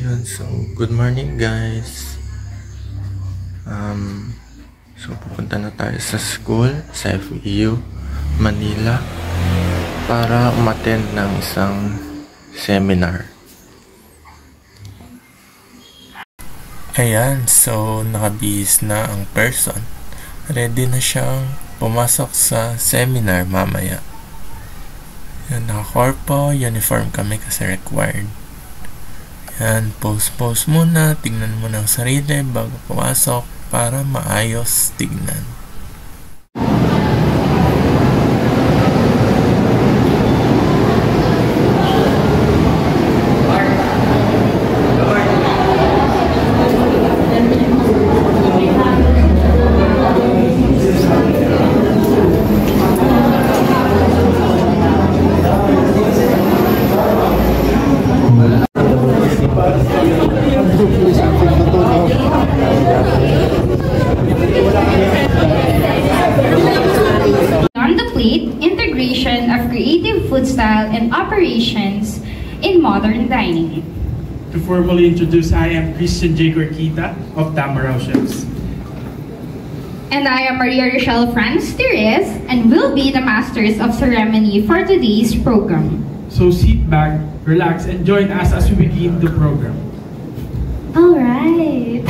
Ayun, so good morning guys. So pupunta na tayo sa school sa FEU Manila para umattend ng isang seminar. Ayan, so nakabihis na ang person. Ready na siyang pumasok sa seminar mamaya. Yan, naka-corpo, uniform kami kasi required. Yan, pose muna, tignan mo ng sarili bago pumasok para maayos tignan. On the plate, integration of creative food style and operations in modern dining. To formally introduce, I am Christian J. Gorquita of Tamaraw Chefs. And I am Maria Rochelle Franz Tires and will be the masters of ceremony for today's program. So sit back, relax, and join us as we begin the program. Alright.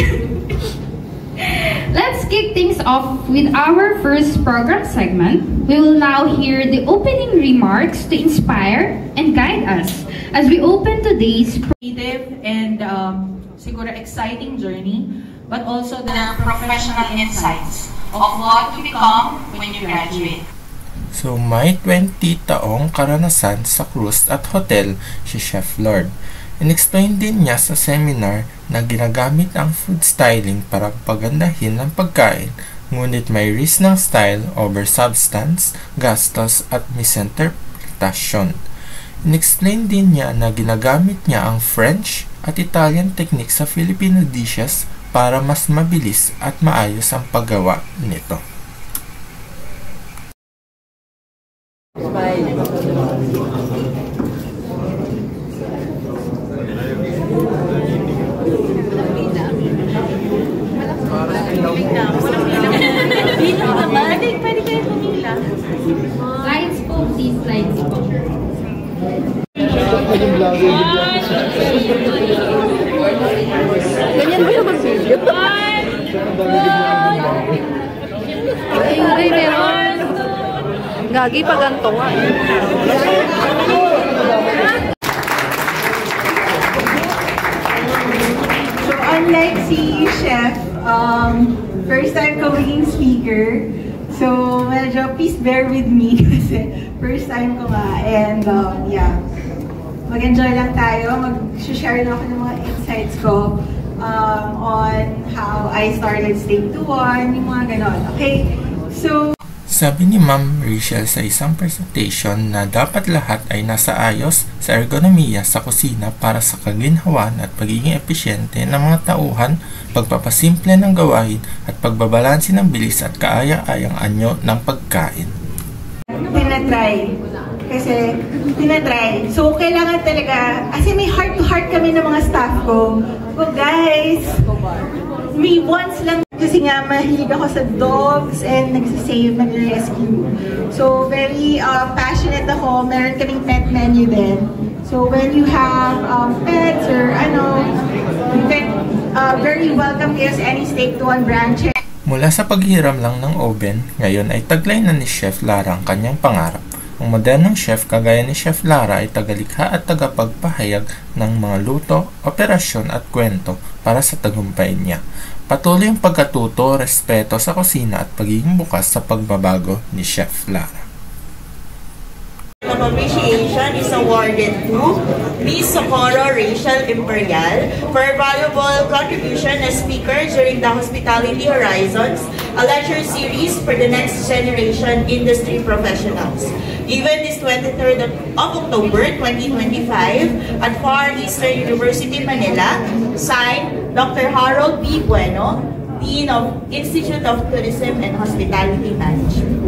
Let's kick things off with our first program segment. We will now hear the opening remarks to inspire and guide us as we open today's creative and siguro exciting journey, but also the professional insights of what to become when you graduate. So may 20 taong karanasan sa cruise at hotel si Chef Lord. In-explain din niya sa seminar na ginagamit ang food styling para pagandahin ang pagkain, ngunit may risk ng style over substance, gastos at misinterpretasyon. In-explain din niya na ginagamit niya ang French at Italian technique sa Filipino dishes para mas mabilis at maayos ang paggawa nito. Pwede kayo pumila. slides po, please slides po. Ganyan ba yung mag-video? Ay, meron. Gagi pa ganito nga. So unlike si Chef, first time ko maging speaker. So medyo please bear with me kasi first time ko nga. And yeah, mag-enjoy lang tayo. Mag-share lang ako ng mga insights ko on how I started Steak to One, yung mga ganon. Okay? So Sabi ni Ma'am Rachel sa isang presentation na dapat lahat ay nasa ayos sa ergonomiya sa kusina para sa kaginhawan at pagiging epesyente ng mga tauhan, pagpapasimple ng gawain at pagbabalanse ng bilis at kaaya-ayang anyo ng pagkain. Tinatry. So, kailangan talaga, kasi may heart-to-heart kami ng mga staff ko. Oh, guys, may once lang kasi nga mahilig ako sa dogs and nagsisave, nag-rescue. So, very passionate ako. Meron kaming pet menu din. So, when you have pets or you can very welcome kayo sa any Steak to One branch. Mula sa paghiram lang ng oven, ngayon ay taglay na ni Chef Lara ang kanyang pangarap. Ang modernong chef kagaya ni Chef Lara ay tagalikha at tagapagpahayag ng mga luto, operasyon at kwento para sa tagumpay niya. Patuloy ang pagkatuto, respeto sa kusina at pagiging bukas sa pagbabago ni Chef Lara. Of appreciation is awarded to Miss Socorro Rachel Imperial for her valuable contribution as speaker during the Hospitality Horizons, a lecture series for the next generation industry professionals. Given this 23rd of October 2025 at Far Eastern University, Manila, signed Dr. Harold B. Bueno, Dean of Institute of Tourism and Hospitality Management.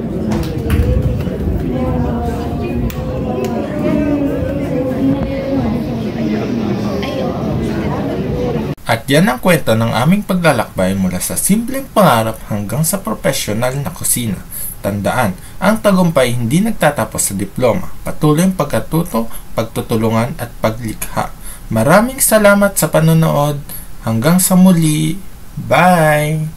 At yan ang kwento ng aming paglalakbay mula sa simpleng pangarap hanggang sa profesional na kusina. Tandaan, ang tagumpay hindi nagtatapos sa diploma, patuloy ang pagkatuto, pagtutulungan at paglikha. Maraming salamat sa panonood. Hanggang sa muli. Bye!